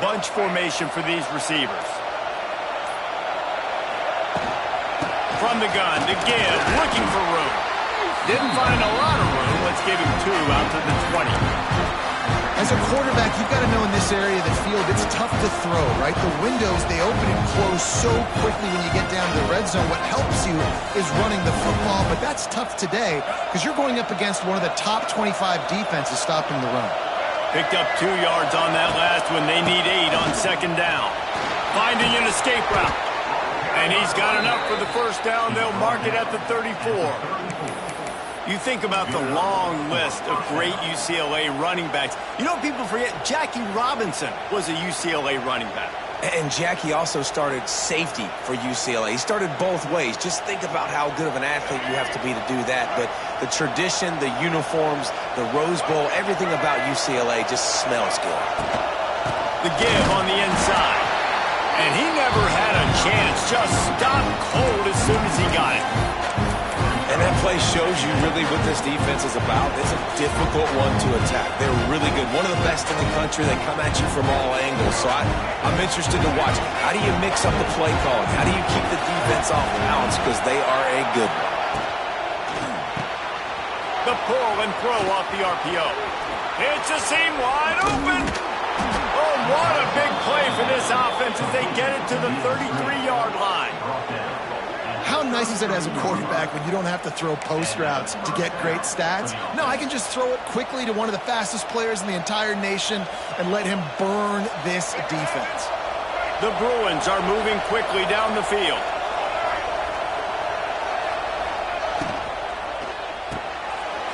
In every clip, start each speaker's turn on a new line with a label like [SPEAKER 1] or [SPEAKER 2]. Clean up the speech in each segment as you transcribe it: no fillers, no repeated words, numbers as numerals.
[SPEAKER 1] bunch formation for these receivers. From the gun, to give, looking for room. Didn't find a lot of room. Let's give him 2 out to the 20.
[SPEAKER 2] As a quarterback, you've got to know in this area of the field, it's tough to throw, right? The windows, they open and close so quickly when you get down to the red zone. What helps you is running the football, but that's tough today because you're going up against one of the top 25 defenses stopping the run.
[SPEAKER 1] Picked up 2 yards on that last one. They need 8 on second down. Finding an escape route. And he's got enough for the first down. They'll mark it at the 34. You think about the long list of great UCLA running backs. You know, people forget Jackie Robinson was a UCLA running back.
[SPEAKER 3] And Jackie also started safety for UCLA. He started both ways. Just think about how good of an athlete you have to be to do that. But the tradition, the uniforms, the Rose Bowl, everything about UCLA just smells good.
[SPEAKER 1] The give on the inside. And he never had a chance. Just stopped cold as soon as he got it.
[SPEAKER 3] And that play shows you really what this defense is about. It's a difficult one to attack. They're really good. One of the best in the country. They come at you from all angles. So I'm interested to watch. How do you mix up the play calling? How do you keep the defense off balance? Because they are a good one.
[SPEAKER 1] The pull and throw off the RPO. It's a seam wide open. Oh, what a big play for this offense as they get it to the 33-yard line.
[SPEAKER 2] How nice is it as a quarterback when you don't have to throw post routes to get great stats? No, I can just throw it quickly to one of the fastest players in the entire nation and let him burn this defense.
[SPEAKER 1] The Bruins are moving quickly down the field.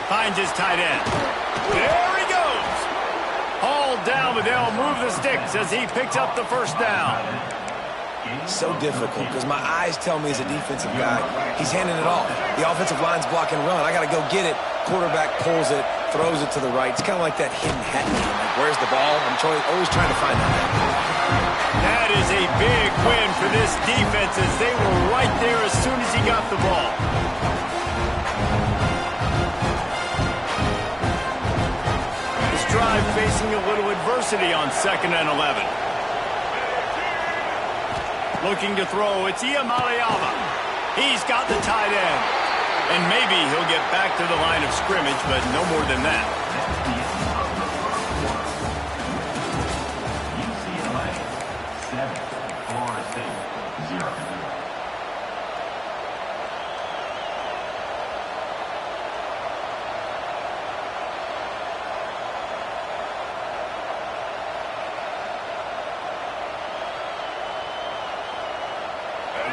[SPEAKER 1] Finds his tight end. There he goes. Hauled down, but they'll move the sticks as he picks up the first down.
[SPEAKER 3] So difficult because my eyes tell me as a defensive guy, he's handing it off. The offensive line's block and run. I got to go get it. Quarterback pulls it, throws it to the right. It's kind of like that hidden hat game. Like, where's the ball? I'm always trying to find that.
[SPEAKER 1] That is a big win for this defense as they were right there as soon as he got the ball. This drive facing a little adversity on 2nd and 11. Looking to throw, it's Iamaleava. He's got the tight end. And maybe he'll get back to the line of scrimmage, but no more than that.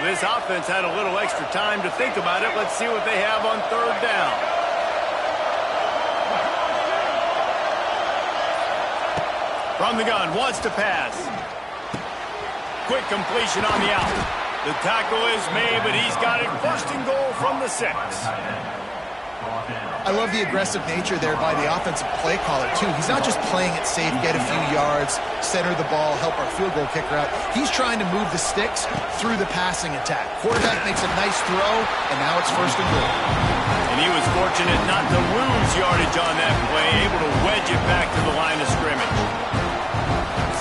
[SPEAKER 1] This offense had a little extra time to think about it. Let's see what they have on 3rd down. From the gun, wants to pass. Quick completion on the out. The tackle is made, but he's got it 1st and goal from the 6.
[SPEAKER 2] I love the aggressive nature there by the offensive play caller, too. He's not just playing it safe, get a few yards, center the ball, help our field goal kicker out. He's trying to move the sticks through the passing attack. Quarterback makes a nice throw, and now it's 1st and goal.
[SPEAKER 1] And he was fortunate not to lose yardage on that play, able to wedge it back to the line of scrimmage.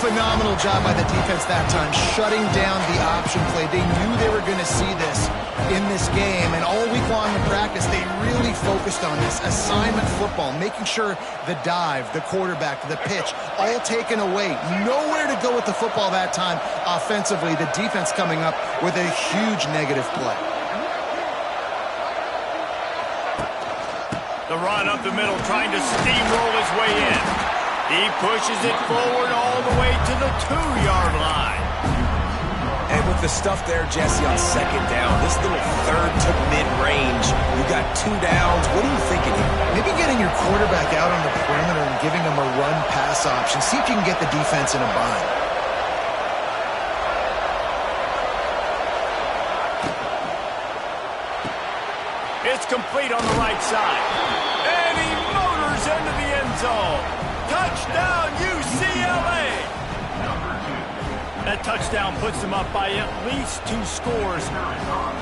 [SPEAKER 2] Phenomenal job by the defense that time, shutting down the option play. They knew they were going to see this in this game, and all week long in practice, they really focused on this assignment football, making sure the dive, the quarterback, the pitch, all taken away. Nowhere to go with the football that time offensively. The defense coming up with a huge negative play.
[SPEAKER 1] The run up the middle, trying to steamroll his way in. He pushes it forward all the way to the 2-yard line.
[SPEAKER 3] And with the stuff there, Jesse, on 2nd down, this little 3rd to mid-range, we've got 2 downs. What are you thinking here?
[SPEAKER 2] Maybe getting your quarterback out on the perimeter and giving him a run-pass option. See if you can get the defense in a bind.
[SPEAKER 1] It's complete on the right side. And he motors into the end zone. Touchdown, UCLA! That touchdown puts them up by at least 2 scores.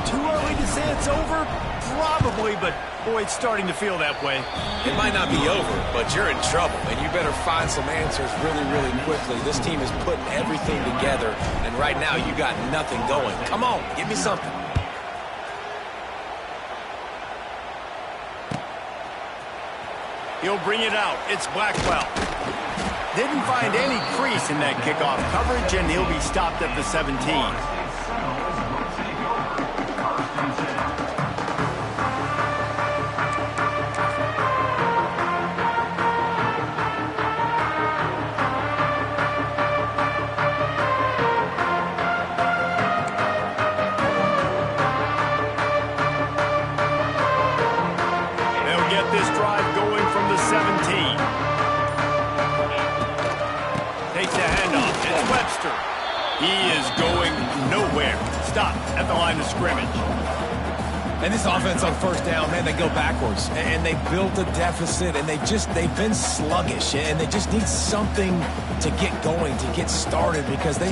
[SPEAKER 1] Too early to say it's over? Probably, but Boy, it's starting to feel that way.
[SPEAKER 3] It might not be over, but you're in trouble, and you better find some answers really, really quickly. This team is putting everything together, and right now you got nothing going. Come on, give me something.
[SPEAKER 1] He'll bring it out. It's Blackwell. Didn't find any crease in that kickoff coverage, and he'll be stopped at the 17. They'll get this drive going from the 17. Takes the handoff. It's Webster. He is going nowhere. Stop at the line of scrimmage.
[SPEAKER 3] And this offense on first down, man, they go backwards. And they built a deficit, and they've been sluggish. And they just need something to get going, to get started, because they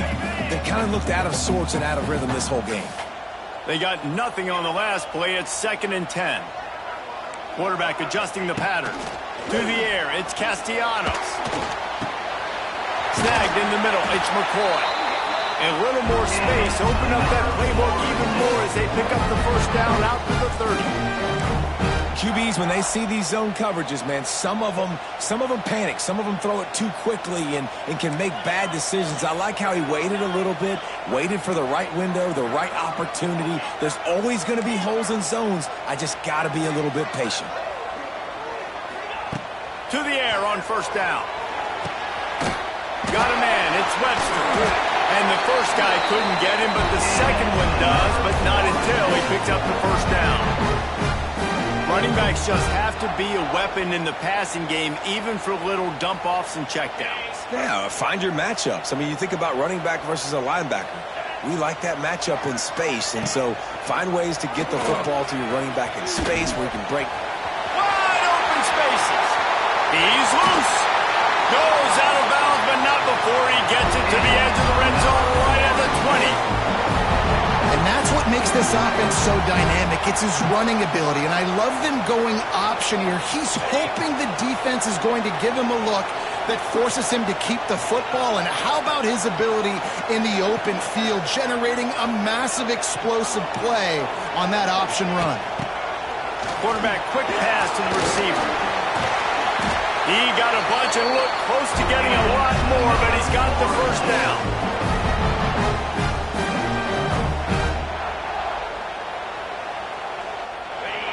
[SPEAKER 3] kind of looked out of sorts and out of rhythm this whole game.
[SPEAKER 1] They got nothing on the last play. It's 2nd and 10. Quarterback adjusting the pattern. Through the air, it's Castellanos. Snagged in the middle, it's McCoy. A little more space, open up that playbook even more as they pick up the first down out to the 30.
[SPEAKER 3] QBs, when they see these zone coverages, man, some of them panic. Some of them throw it too quickly and can make bad decisions. I like how he waited a little bit, waited for the right window, the right opportunity. There's always going to be holes in zones. I just got to be a little bit patient.
[SPEAKER 1] To the air on first down. Got a man, it's Webster. And the first guy couldn't get him, but the second one does, but not until he picked up the first down. Running backs just have to be a weapon in the passing game, even for little dump-offs and checkdowns.
[SPEAKER 3] Yeah, find your matchups. I mean, you think about running back versus a linebacker. We like that matchup in space, and so find ways to get the football to your running back in space where you can break.
[SPEAKER 1] Wide open spaces. He's loose. Goes out of bounds, but not before he gets it to the edge of the red zone right at the 20.
[SPEAKER 2] And that's what makes this offense so dynamic. It's his running ability, and I love them going option here. He's hoping the defense is going to give him a look that forces him to keep the football. And how about his ability in the open field, generating a massive explosive play on that option run?
[SPEAKER 1] Quarterback quick pass to the receiver. He got a bunch and looked close to getting a lot more, but he's got the first down.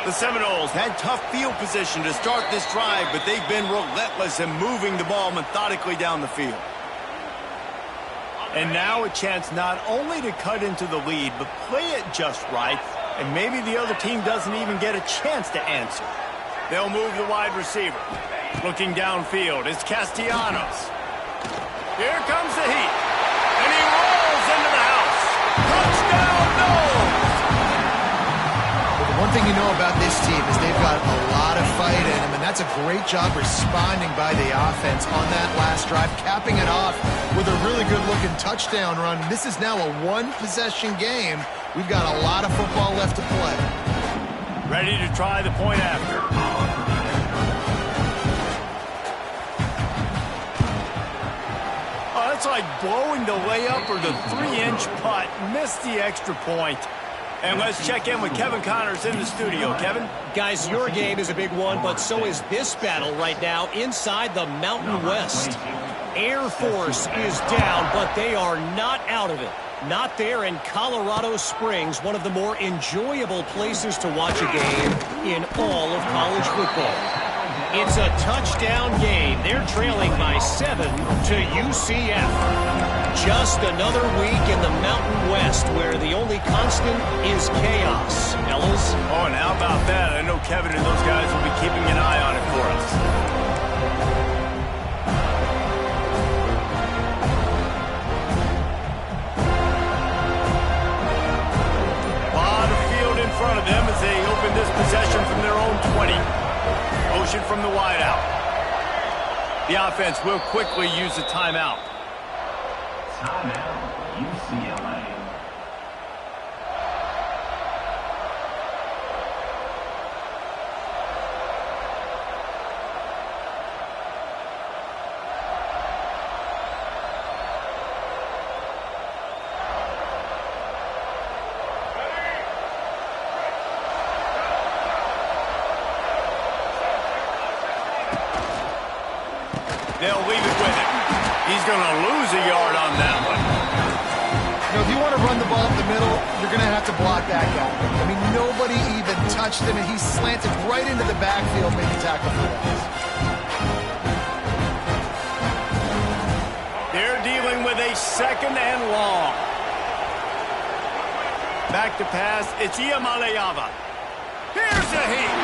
[SPEAKER 1] The Seminoles had tough field position to start this drive, but they've been relentless in moving the ball methodically down the field. And now a chance not only to cut into the lead, but play it just right, and maybe the other team doesn't even get a chance to answer. They'll move the wide receiver. Looking downfield, it's Castellanos. Here comes the heat. And he rolls into the house. Touchdown, Noles!
[SPEAKER 2] Well, the one thing you know about this team is they've got a lot of fight in them, and that's a great job responding by the offense on that last drive, capping it off with a really good-looking touchdown run. This is now a one-possession game. We've got a lot of football left to play.
[SPEAKER 1] Ready to try the point after. It's like blowing the layup or the 3-inch putt. Missed the extra point. And let's check in with Kevin Connors in the studio. Kevin?
[SPEAKER 4] Guys, your game is a big one, but so is this battle right now inside the Mountain West. Air Force is down, but they are not out of it. Not there in Colorado Springs, one of the more enjoyable places to watch a game in all of college football. It's a touchdown game. They're trailing by 7 to UCF. Just another week in the Mountain West where the only constant is chaos. Ellis?
[SPEAKER 1] Oh, and how about that? I know Kevin and those guys will be keeping an eye on it for us. Lot of field in front of them as they open this possession from their own 20. Motion from the wideout. The offense will quickly use a timeout.
[SPEAKER 5] Timeout, UCLA.
[SPEAKER 1] They'll leave it with him. He's going to lose a yard on that one.
[SPEAKER 2] You know, if you want to run the ball up the middle, you're going to have to block that guy. I mean, nobody even touched him, and he slanted right into the backfield, making tackle for loss.
[SPEAKER 1] They're dealing with a 2nd and long. Back to pass. It's Iamaleava. Here's a heat.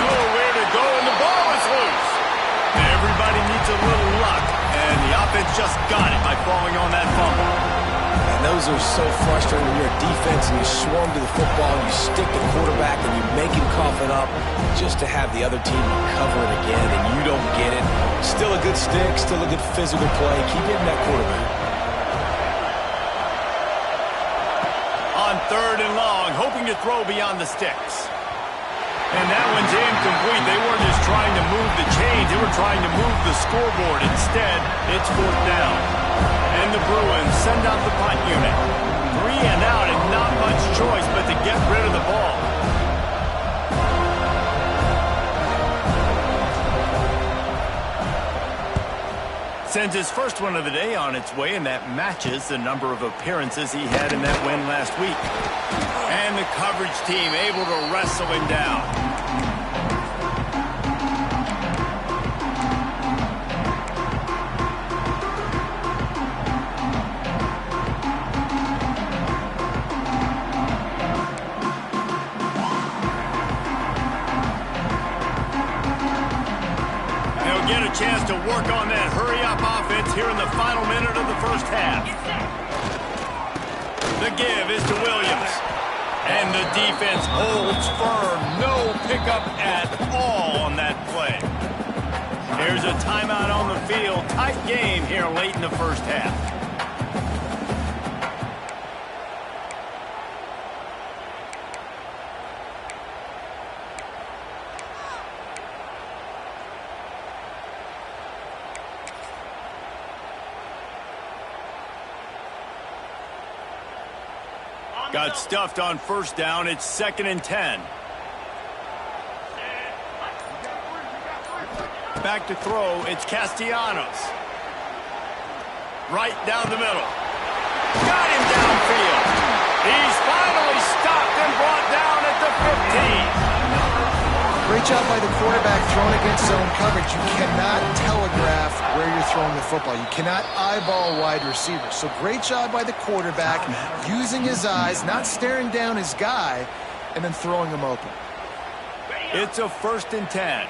[SPEAKER 1] Nowhere to go, and the ball is loose. Everybody needs a little luck, and the offense just got it by falling on that fumble.
[SPEAKER 3] And those are so frustrating when you're a defense and you swarm to the football, and you stick the quarterback, and you make him cough it up just to have the other team recover it again, and you don't get it. Still a good stick, still a good physical play. Keep hitting that quarterback.
[SPEAKER 1] On 3rd and long, hoping to throw beyond the sticks. And that one's incomplete. They weren't just trying to move the chains. They were trying to move the scoreboard. Instead, it's 4th down. And the Bruins send out the punt unit. 3 and out and not much choice but to get rid of the ball. Sends his first one of the day on its way, and that matches the number of appearances he had in that win last week. And the coverage team able to wrestle him down. Get a chance to work on that hurry-up offense here in the final minute of the first half. The give is to Williams. And the defense holds firm. No pickup at all on that play. Here's a timeout on the field. Tight game here late in the first half. Got stuffed on 1st down. It's 2nd and 10. Back to throw. It's Castellanos. Right down the middle. Got him downfield. He's finally stopped and brought down at the 15.
[SPEAKER 2] Great job by the quarterback throwing against zone coverage. You cannot telegraph where you're throwing the football. You cannot eyeball wide receivers. So great job by the quarterback using his eyes, not staring down his guy, and then throwing him open.
[SPEAKER 1] It's a 1st and 10.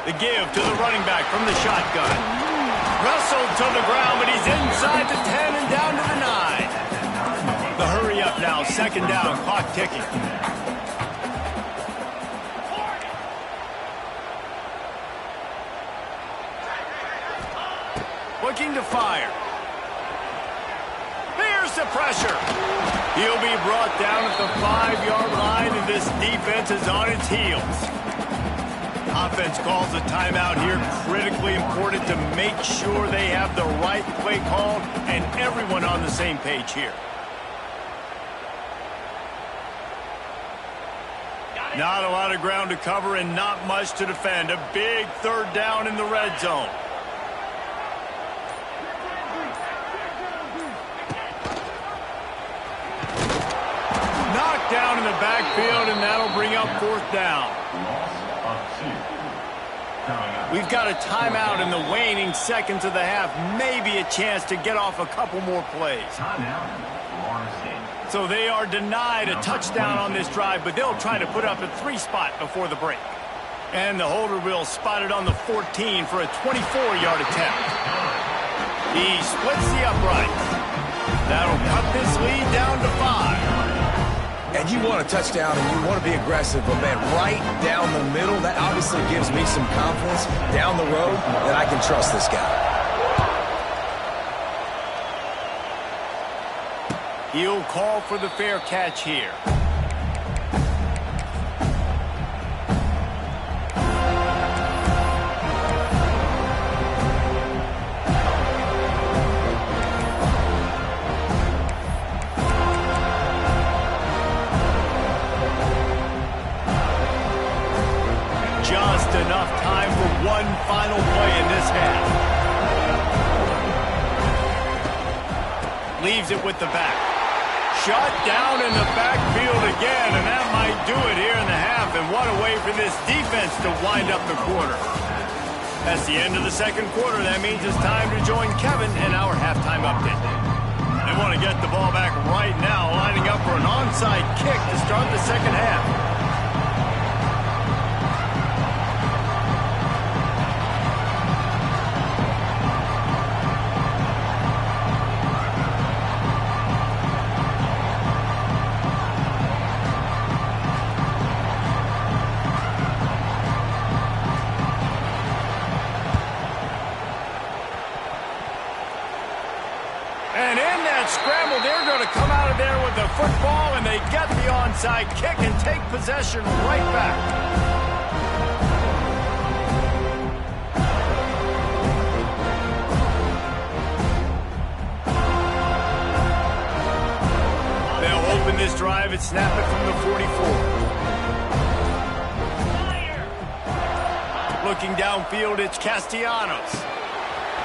[SPEAKER 1] The give to the running back from the shotgun. Wrestled to the ground, but he's inside the 10 and down to the 9. The hurry up now, 2nd down, clock ticking. Looking to fire. Here's the pressure. He'll be brought down at the 5-yard line, and this defense is on its heels. Offense calls a timeout here. Critically important to make sure they have the right play called and everyone on the same page here. Not a lot of ground to cover and not much to defend. A big 3rd down in the red zone. Knocked down in the backfield, and that'll bring up 4th down. We've got a timeout in the waning seconds of the half. Maybe a chance to get off a couple more plays. So they are denied a touchdown on this drive, but they'll try to put up a 3 spot before the break. And the holder will spot it on the 14 for a 24-yard attempt. He splits the uprights. That'll cut this lead down to 5.
[SPEAKER 3] And you want a touchdown and you want to be aggressive, but man, right down the middle, that obviously gives me some confidence down the road that I can trust this guy.
[SPEAKER 1] He'll call for the fair catch here. Just enough time for one final play in this half. Leaves it with the back. Shut down in the backfield again, and that might do it here in the half. And what a way for this defense to wind up the quarter. That's the end of the second quarter. That means it's time to join Kevin in our halftime update. They want to get the ball back right now, lining up for an onside kick to start the second half. Scramble, they're going to come out of there with the football, and they get the onside kick and take possession right back. They'll open this drive and snap it from the 44. Looking downfield, it's Castellanos.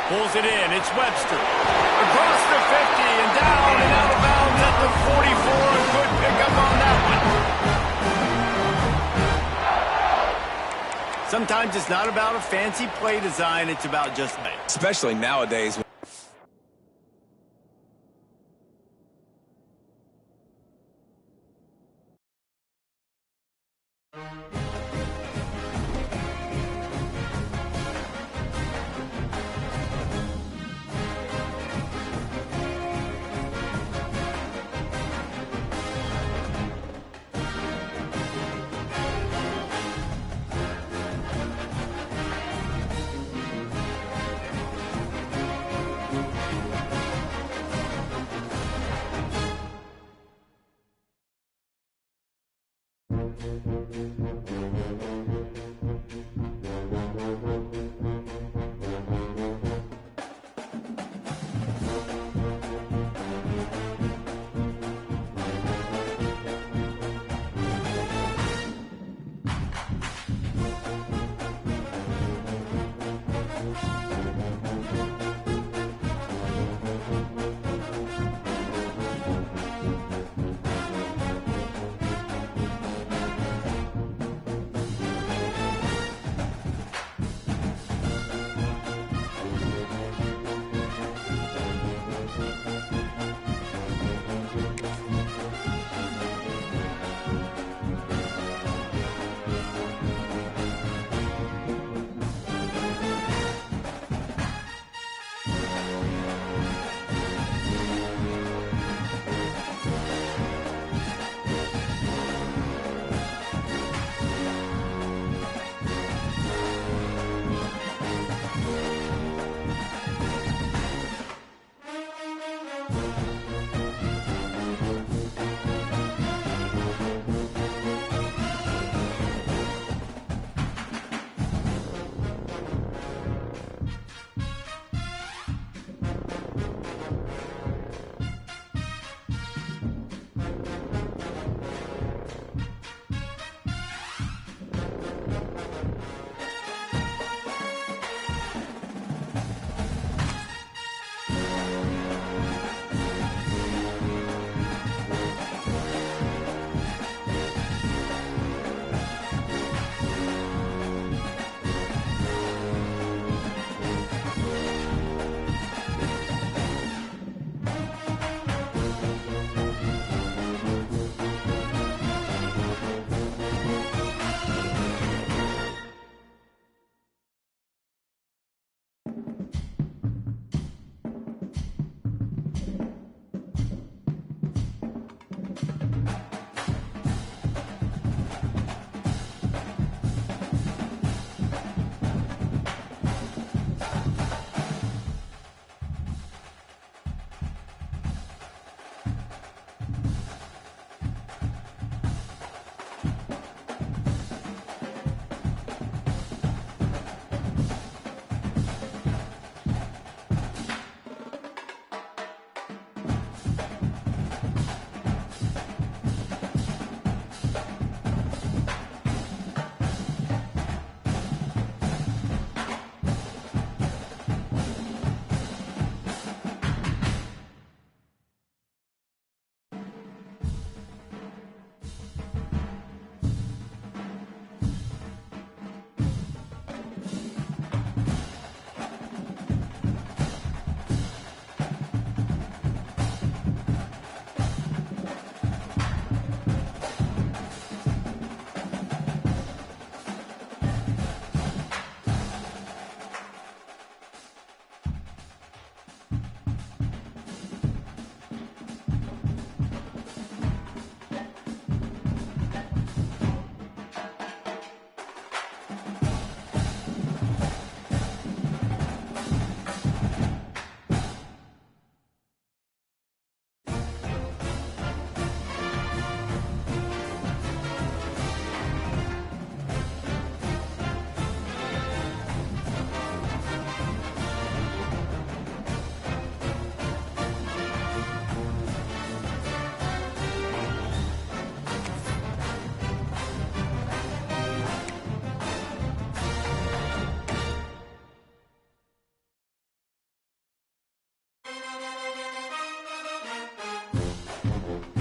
[SPEAKER 1] Pulls it in. It's Webster. Across the 50 and down and out of bounds at the 44. Good pickup on that one. Sometimes it's not about a fancy play design. It's about just play.
[SPEAKER 3] Especially nowadays. it.